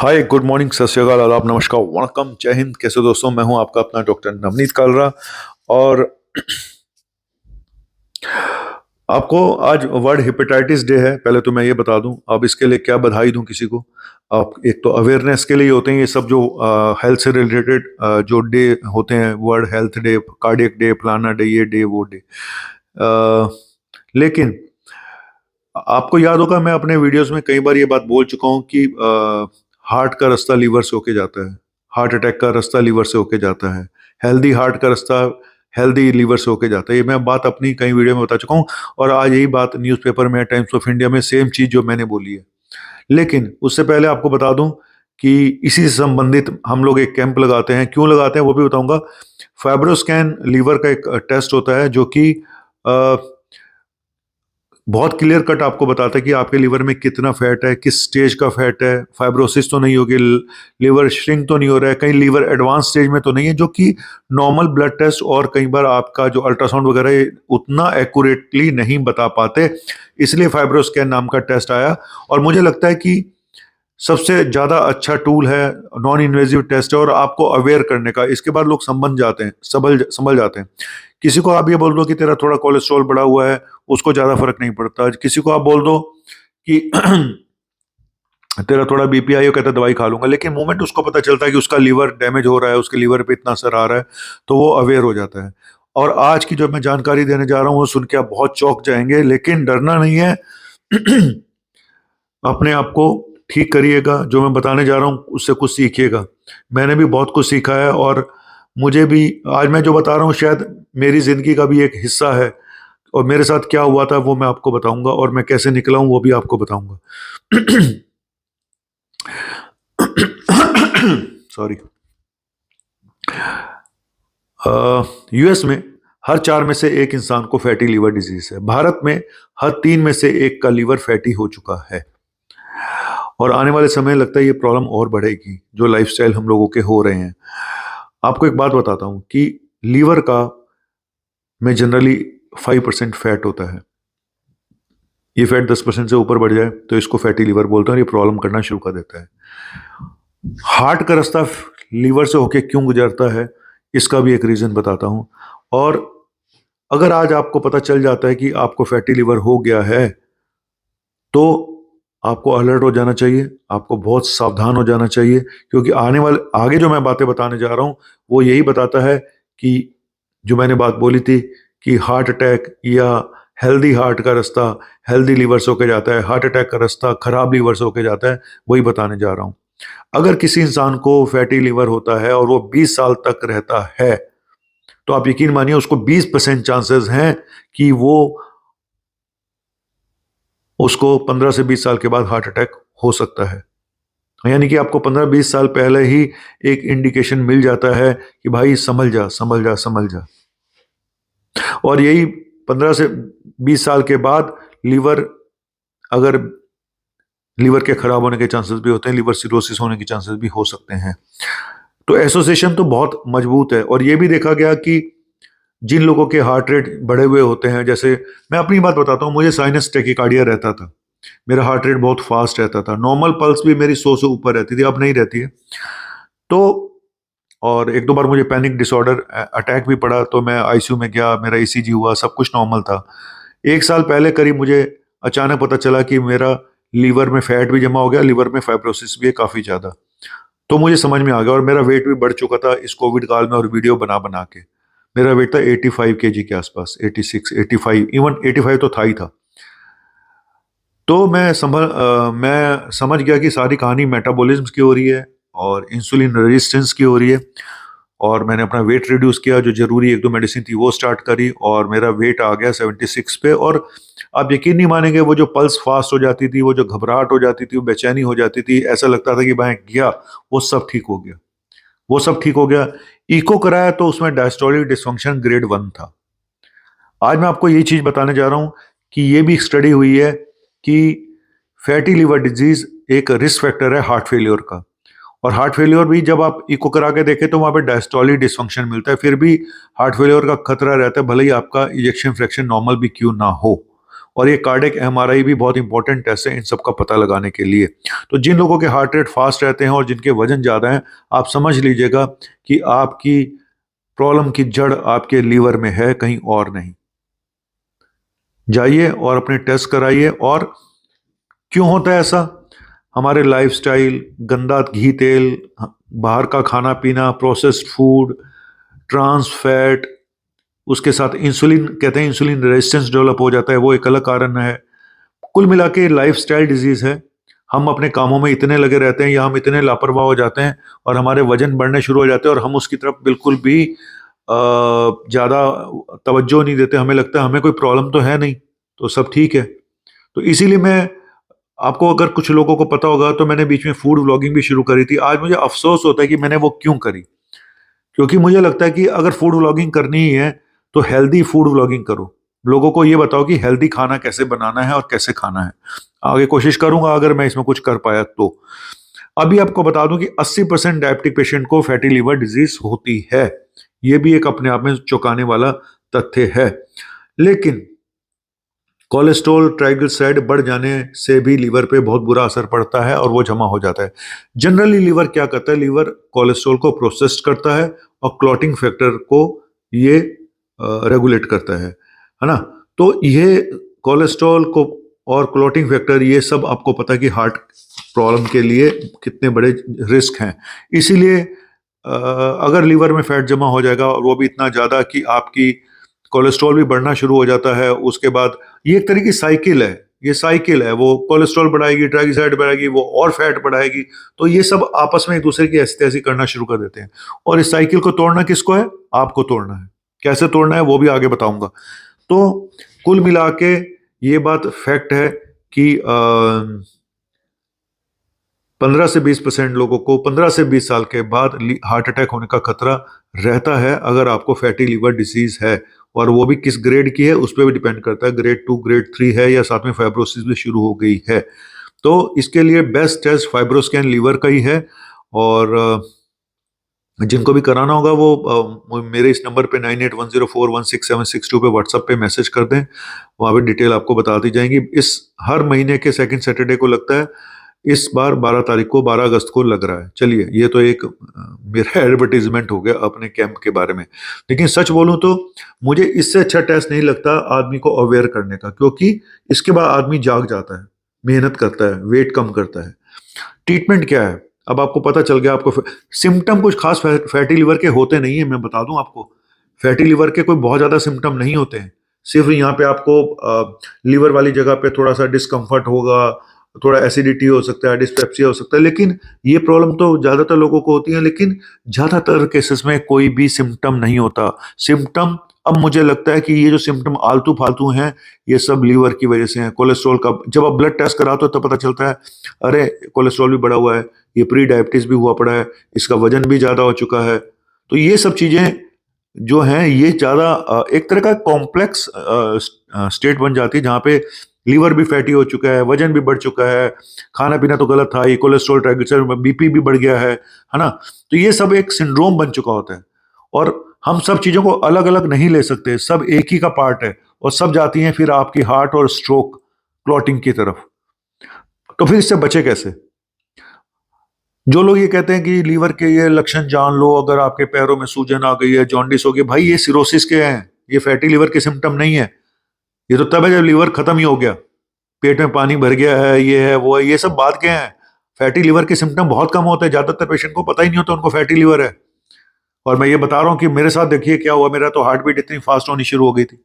हाय, good morning, सत श्री अकाल, आदाब, नमस्कार, वणकम, जय हिंद। कैसे दोस्तों? मैं हूं आपका अपना डॉक्टर नवनीत कालरा। और आपको आज वर्ल्ड हेपेटाइटिस डे है। पहले तो मैं ये बता दूं, अब इसके लिए क्या बधाई दूं किसी को। आप एक तो अवेयरनेस के लिए होते हैं ये सब जो हेल्थ से रिलेटेड जो डे होते हैं, world health day, cardiac day, फलाना डे, ये डे, वो डे। लेकिन आपको याद होगा, मैं अपने वीडियोस में कई बार ये बात बोल चुका हूं कि हार्ट का रास्ता लीवर से होके जाता है, हार्ट अटैक का रास्ता लीवर से होके जाता है, हेल्दी हार्ट का रास्ता हेल्दी लीवर से होके जाता है। ये मैं बात अपनी कई वीडियो में बता चुका हूं, और आज यही बात न्यूज़पेपर में, टाइम्स ऑफ इंडिया में, सेम चीज जो मैंने बोली है। लेकिन उससे पहले आपको बता दूं कि इसी से संबंधित हम लोग एक कैंप लगाते हैं। क्यों लगाते हैं वो भी बताऊंगा। फाइब्रोस्कैन लीवर का एक टेस्ट होता है जो कि बहुत क्लियर कट आपको बताता है कि आपके लीवर में कितना फैट है, किस स्टेज का फैट है, फाइब्रोसिस तो नहीं होगी, लीवर श्रिंक तो नहीं हो रहा है, कहीं लीवर एडवांस स्टेज में तो नहीं है, जो कि नॉर्मल ब्लड टेस्ट और कई बार आपका जो अल्ट्रासाउंड वगैरह उतना एक्यूरेटली नहीं बता पाते। इसलिए फाइब्रोस्कैन नाम का टेस्ट आया, और मुझे लगता है कि सबसे ज़्यादा अच्छा टूल है, नॉन इन्वेजिव टेस्ट है, और आपको अवेयर करने का। इसके बाद लोग संभल जाते हैं। किसी को आप ये बोल दो कि तेरा थोड़ा कोलेस्ट्रॉल बढ़ा हुआ है, उसको ज़्यादा फर्क नहीं पड़ता। किसी को आप बोल दो कि तेरा थोड़ा बीपी आई हो, कहता है दवाई खा लूंगा, लेकिन मोमेंट उसको पता चलता है कि उसका लीवर डैमेज हो रहा है, उसके लीवर पे इतना असर आ रहा है, तो वो अवेयर हो जाता है। और आज की जो मैं जानकारी देने जा रहा हूँ वो सुन के आप बहुत चौंक जाएंगे, लेकिन डरना नहीं है। अपने आप को ठीक करिएगा। जो मैं बताने जा रहा हूँ उससे कुछ सीखिएगा। मैंने भी बहुत कुछ सीखा है, और मुझे भी आज मैं जो बता रहा हूँ शायद मेरी जिंदगी का भी एक हिस्सा है, और मेरे साथ क्या हुआ था वो मैं आपको बताऊंगा, और मैं कैसे निकला हूं वो भी आपको बताऊंगा। सॉरी। यूएस में हर 4 में से 1 इंसान को फैटी लीवर डिजीज है। भारत में हर 3 में से 1 का लीवर फैटी हो चुका है, और आने वाले समय लगता है ये प्रॉब्लम और बढ़ेगी जो लाइफस्टाइल हम लोगों के हो रहे हैं। आपको एक बात बताता हूं कि लीवर का में जनरली 5% फैट होता है। ये फैट 10% से ऊपर बढ़ जाए तो इसको फैटी लीवर बोलते हैं, और ये प्रॉब्लम करना शुरू कर देता है। हार्ट का रास्ता लीवर से होके क्यों गुजरता है, इसका भी एक रीजन बताता हूं। और अगर आज आपको पता चल जाता है कि आपको फैटी लीवर हो गया है, तो आपको अलर्ट हो जाना चाहिए, आपको बहुत सावधान हो जाना चाहिए, क्योंकि आगे जो मैं बातें बताने जा रहा हूं वो यही बताता है कि जो मैंने बात बोली थी कि हार्ट अटैक या हेल्दी हार्ट का रास्ता हेल्दी लीवर से होके जाता है, हार्ट अटैक का रास्ता खराब लीवर से होके जाता है, वही बताने जा रहा हूं। अगर किसी इंसान को फैटी लीवर होता है और वो 20 साल तक रहता है, तो आप यकीन मानिए उसको 20% चांसेस हैं कि उसको 15 से 20 साल के बाद हार्ट अटैक हो सकता है। यानी कि आपको 15-20 साल पहले ही एक इंडिकेशन मिल जाता है कि भाई संभल जा, संभल जा, संभल जा। और यही 15 से 20 साल के बाद लीवर के खराब होने के चांसेस भी होते हैं, लीवर सिरोसिस होने के चांसेस भी हो सकते हैं। तो एसोसिएशन तो बहुत मजबूत है, और ये भी देखा गया कि जिन लोगों के हार्ट रेट बढ़े हुए होते हैं, जैसे मैं अपनी बात बताता हूँ, मुझे साइनस टेकिकार्डिया रहता था, मेरा हार्ट रेट बहुत फास्ट रहता था, नॉर्मल पल्स भी मेरी 100 से ऊपर रहती थी, अब नहीं रहती है। तो और 1-2 बार मुझे पैनिक डिसऑर्डर अटैक भी पड़ा, तो मैं आईसीयू में गया, मेरा ईसीजी हुआ, सब कुछ नॉर्मल था। 1 साल पहले करीब मुझे अचानक पता चला कि मेरा लीवर में फैट भी जमा हो गया, लीवर में फाइब्रोसिस भी है काफ़ी ज़्यादा। तो मुझे समझ में आ गया, और मेरा वेट भी बढ़ चुका था इस कोविड काल में, और वीडियो बना बना के मेरा वेट था 85 केजी के आसपास, 86, 85, इवन 85 तो था ही था। तो मैं समझ गया कि सारी कहानी मेटाबॉलिज्म की हो रही है और इंसुलिन रेजिस्टेंस की हो रही है, और मैंने अपना वेट रिड्यूस किया, जो जरूरी 1-2 मेडिसिन थी वो स्टार्ट करी, और मेरा वेट आ गया 76 पे। और आप यकीन नहीं मानेंगे, वो जो पल्स फास्ट हो जाती थी, वो जो घबराहट हो जाती थी, वो बेचैनी हो जाती थी, ऐसा लगता था कि मैं गया, वो सब ठीक हो गया, वो सब ठीक हो गया। इको कराया तो उसमें डायस्टोलिक डिसफंक्शन ग्रेड 1 था। आज मैं आपको ये चीज बताने जा रहा हूं कि ये भी स्टडी हुई है कि फैटी लीवर डिजीज एक रिस्क फैक्टर है हार्ट फेलियर का, और हार्ट फेलियर भी जब आप इको करा के देखें तो वहां पे डायस्टोलिक डिसफंक्शन मिलता है, फिर भी हार्ट फेलियर का खतरा रहता है, भले ही आपका इजेक्शन फ्रैक्शन नॉर्मल भी क्यों ना हो। और ये कार्डियक एमआरआई भी बहुत इंपॉर्टेंट टेस्ट है इन सब का पता लगाने के लिए। तो जिन लोगों के हार्ट रेट फास्ट रहते हैं और जिनके वजन ज़्यादा है, आप समझ लीजिएगा कि आपकी प्रॉब्लम की जड़ आपके लीवर में है, कहीं और नहीं। जाइए और अपने टेस्ट कराइए। और क्यों होता है ऐसा? हमारे लाइफस्टाइल, गंदा घी तेल, बाहर का खाना पीना, प्रोसेस्ड फूड, ट्रांस फैट, उसके साथ इंसुलिन, कहते हैं इंसुलिन रेजिस्टेंस डेवलप हो जाता है, वो एक अलग कारण है। कुल मिला के लाइफस्टाइल डिजीज है। हम अपने कामों में इतने लगे रहते हैं या हम इतने लापरवाह हो जाते हैं और हमारे वजन बढ़ने शुरू हो जाते हैं और हम उसकी तरफ बिल्कुल भी ज़्यादा तवज्जो नहीं देते। हमें लगता है हमें कोई प्रॉब्लम तो है नहीं, तो सब ठीक है। तो इसीलिए मैं आपको, अगर कुछ लोगों को पता होगा, तो मैंने बीच में फूड व्लॉगिंग भी शुरू करी थी। आज मुझे अफसोस होता है कि मैंने वो क्यों करी, क्योंकि मुझे लगता है कि अगर फूड व्लॉगिंग करनी ही है तो हेल्दी फूड व्लॉगिंग करो। लोगों को ये बताओ कि हेल्दी खाना कैसे बनाना है और कैसे खाना है। आगे कोशिश करूंगा अगर मैं इसमें कुछ कर पाया तो। अभी आपको बता दूं कि 80% डायबिटिक पेशेंट को फैटी लीवर डिजीज होती है। ये भी एक अपने आप में चौंकाने वाला तथ्य है। लेकिन कोलेस्ट्रॉल, ट्राइग्लिसराइड बढ़ जाने से भी लीवर पे बहुत बुरा असर पड़ता है और वो जमा हो जाता है। जनरली लीवर क्या करता है? लीवर कोलेस्ट्रॉल को प्रोसेस करता है और क्लॉटिंग फैक्टर को ये रेगुलेट करता है ना? तो ये कोलेस्ट्रॉल को और क्लॉटिंग फैक्टर, ये सब आपको पता है कि हार्ट प्रॉब्लम के लिए कितने बड़े रिस्क हैं। इसीलिए अगर लीवर में फैट जमा हो जाएगा और वो भी इतना ज़्यादा कि आपकी कोलेस्ट्रॉल भी बढ़ना शुरू हो जाता है, उसके बाद ये एक तरह की साइकिल है। ये साइकिल है, वो कोलेस्ट्रॉल बढ़ाएगी, ट्राइग्लिसराइड बढ़ाएगी, वो और फैट बढ़ाएगी। तो ये सब आपस में एक दूसरे की ऐसी तैसी करना शुरू कर देते हैं। और इस साइकिल को तोड़ना किसको है? आपको तोड़ना है। कैसे तोड़ना है वो भी आगे बताऊंगा। तो कुल मिला के ये बात फैक्ट है कि 15 से 20% लोगों को 15 से 20 साल के बाद हार्ट अटैक होने का खतरा रहता है अगर आपको फैटी लीवर डिसीज है। और वो भी किस ग्रेड की है उस पर भी डिपेंड करता है। ग्रेड 2, ग्रेड 3 है या साथ में फाइब्रोसिस भी शुरू हो गई है। तो इसके लिए बेस्ट टेस्ट फाइब्रोस्कैन लीवर का ही है। और जिनको भी कराना होगा वो मेरे इस नंबर पे 9810416762 पे व्हाट्सएप पे मैसेज कर दें। वहाँ पे डिटेल आपको बता दी जाएंगी। इस हर महीने के सेकंड सैटरडे को लगता है। इस बार 12 तारीख को, 12 अगस्त को लग रहा है। चलिए, ये तो एक मेरा एडवर्टीजमेंट हो गया अपने कैंप के बारे में। लेकिन सच बोलूं तो मुझे इससे अच्छा टेस्ट नहीं लगता आदमी को अवेयर करने का, क्योंकि इसके बाद आदमी जाग जाता है, मेहनत करता है, वेट कम करता है। ट्रीटमेंट क्या है? अब आपको पता चल गया। आपको सिम्टम कुछ खास फैटी लीवर के होते नहीं है। मैं बता दूं आपको, फैटी लीवर के कोई बहुत ज़्यादा सिम्टम नहीं होते हैं। सिर्फ यहाँ पे आपको लीवर वाली जगह पे थोड़ा सा डिस्कम्फर्ट होगा, थोड़ा एसिडिटी हो सकता है, डिस्पेप्सिया हो सकता है। लेकिन ये प्रॉब्लम तो ज़्यादातर लोगों को होती है, लेकिन ज़्यादातर केसेस में कोई भी सिम्टम नहीं होता। सिम्टम, अब मुझे लगता है कि ये जो सिम्टम आलतू फालतू हैं, ये सब लीवर की वजह से हैं। कोलेस्ट्रॉल का जब आप ब्लड टेस्ट कराते हो तो पता चलता है अरे कोलेस्ट्रॉल भी बढ़ा हुआ है, ये प्री डायबिटीज भी हुआ पड़ा है, इसका वजन भी ज़्यादा हो चुका है। तो ये सब चीज़ें जो हैं, ये ज़्यादा एक तरह का कॉम्प्लेक्स स्टेट बन जाती है, जहाँ पे लीवर भी फैटी हो चुका है, वजन भी बढ़ चुका है, खाना पीना तो गलत था, ये कोलेस्ट्रॉल, ट्राइग्लिसराइड, बीपी भी बढ़ गया है ना? तो ये सब एक सिंड्रोम बन चुका होता है। और हम सब चीज़ों को अलग अलग नहीं ले सकते, सब एक ही का पार्ट है और सब जाती हैं फिर आपकी हार्ट और स्ट्रोक, क्लॉटिंग की तरफ। तो फिर इससे बचे कैसे? जो लोग ये कहते हैं कि लीवर के ये लक्षण जान लो, अगर आपके पैरों में सूजन आ गई है, जॉन्डिस हो गई, भाई ये सिरोसिस के हैं, ये फैटी लीवर के सिम्टम नहीं है। ये तो तब है जब लीवर खत्म ही हो गया, पेट में पानी भर गया है, ये है वो है, ये सब बात क्या है। फैटी लीवर के सिम्टम बहुत कम होते हैं, ज्यादातर पेशेंट को पता ही नहीं होता उनको फैटी लीवर है। और मैं ये बता रहा हूँ कि मेरे साथ देखिए क्या हुआ, मेरा तो हार्ट बीट इतनी फास्ट होनी शुरू हो गई थी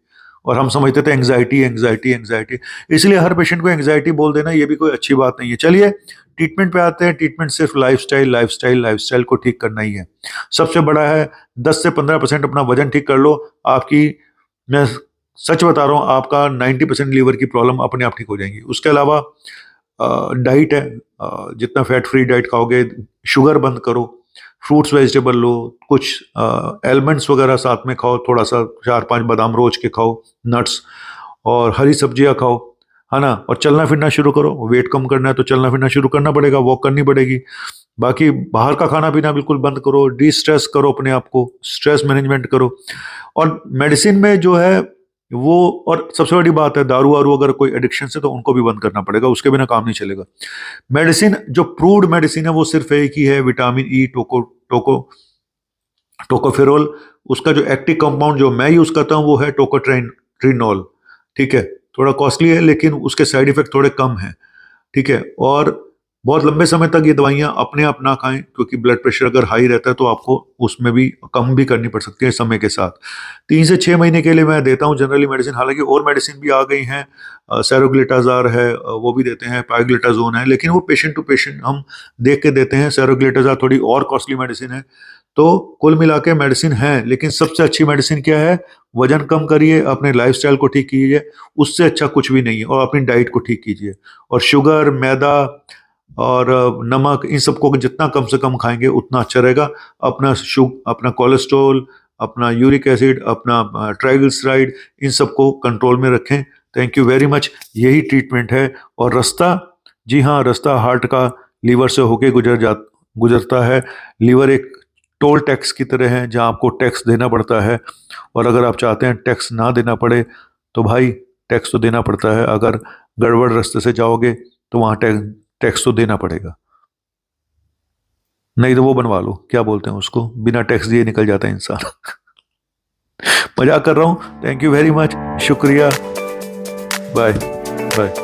और हम समझते थे एंग्जाइटी एंग्जाइटी एंग्जाइटी। इसलिए हर पेशेंट को एंग्जाइटी बोल देना ये भी कोई अच्छी बात नहीं है। चलिए ट्रीटमेंट पे आते हैं। ट्रीटमेंट सिर्फ लाइफस्टाइल को ठीक करना ही है। सबसे बड़ा है 10 से 15% अपना वजन ठीक कर लो, आपकी, मैं सच बता रहा हूँ, आपका 90% लीवर की प्रॉब्लम अपने आप ठीक हो जाएंगी। उसके अलावा डाइट है, जितना फैट फ्री डाइट खाओगे, शुगर बंद करो, फ्रूट्स वेजिटेबल लो, कुछ एलमंड्स वगैरह साथ में खाओ, थोड़ा सा 4-5 बादाम रोज के खाओ, नट्स, और हरी सब्जियां खाओ, है ना? और चलना फिरना शुरू करो। वेट कम करना है तो चलना फिरना शुरू करना पड़ेगा, वॉक करनी पड़ेगी। बाकी बाहर का खाना पीना बिल्कुल बंद करो, डी स्ट्रेस करो अपने आप को, स्ट्रेस मैनेजमेंट करो। और मेडिसिन में जो है वो, और सबसे बड़ी बात है, दारू वारू अगर कोई एडिक्शन से, तो उनको भी बंद करना पड़ेगा, उसके बिना काम नहीं चलेगा। मेडिसिन, जो प्रूव्ड मेडिसिन है वो सिर्फ एक ही है, विटामिन ई, टोकोफेरोल। उसका जो एक्टिव कंपाउंड जो मैं यूज करता हूँ वो है टोकोट्रिनोल। ठीक है, थोड़ा कॉस्टली है लेकिन उसके साइड इफेक्ट थोड़े कम हैं। ठीक है, और बहुत लंबे समय तक ये दवाइयां अपने आप ना खाएं, क्योंकि ब्लड प्रेशर अगर हाई रहता है तो आपको उसमें भी कम भी करनी पड़ सकती है समय के साथ। 3 से 6 महीने के लिए मैं देता हूँ जनरली मेडिसिन, हालांकि और मेडिसिन भी आ गई हैं, सैरोग्लिटाजार है, वो भी देते हैं, पाइग्लिटाजोन है, लेकिन वो पेशेंट टू पेशेंट हम देख के देते हैं। सैरोग्लिटाजार थोड़ी और कॉस्टली मेडिसिन है। तो कुल मिला के मेडिसिन है, लेकिन सबसे अच्छी मेडिसिन क्या है? वजन कम करिए, अपने लाइफस्टाइल को ठीक कीजिए, उससे अच्छा कुछ भी नहीं है, और अपनी डाइट को ठीक कीजिए। और शुगर, मैदा और नमक, इन सबको जितना कम से कम खाएंगे उतना अच्छा रहेगा। अपना कोलेस्ट्रॉल, अपना यूरिक एसिड, अपना ट्राइग्लिसराइड, इन सबको कंट्रोल में रखें। Thank you very much. यही ट्रीटमेंट है। और रास्ता, जी हाँ, रास्ता हार्ट का लीवर से होके गुजरता है। लीवर एक टोल टैक्स की तरह है, जहाँ आपको टैक्स देना पड़ता है, और अगर आप चाहते हैं टैक्स ना देना पड़े तो भाई टैक्स तो देना पड़ता है। अगर गड़बड़ रास्ते से जाओगे तो वहाँ टैक्स तो देना पड़ेगा, नहीं तो वो बनवा लो, क्या बोलते हैं उसको, बिना टैक्स दिए निकल जाता है इंसान। मजाक कर रहा हूँ। थैंक यू वेरी मच, शुक्रिया, बाय बाय।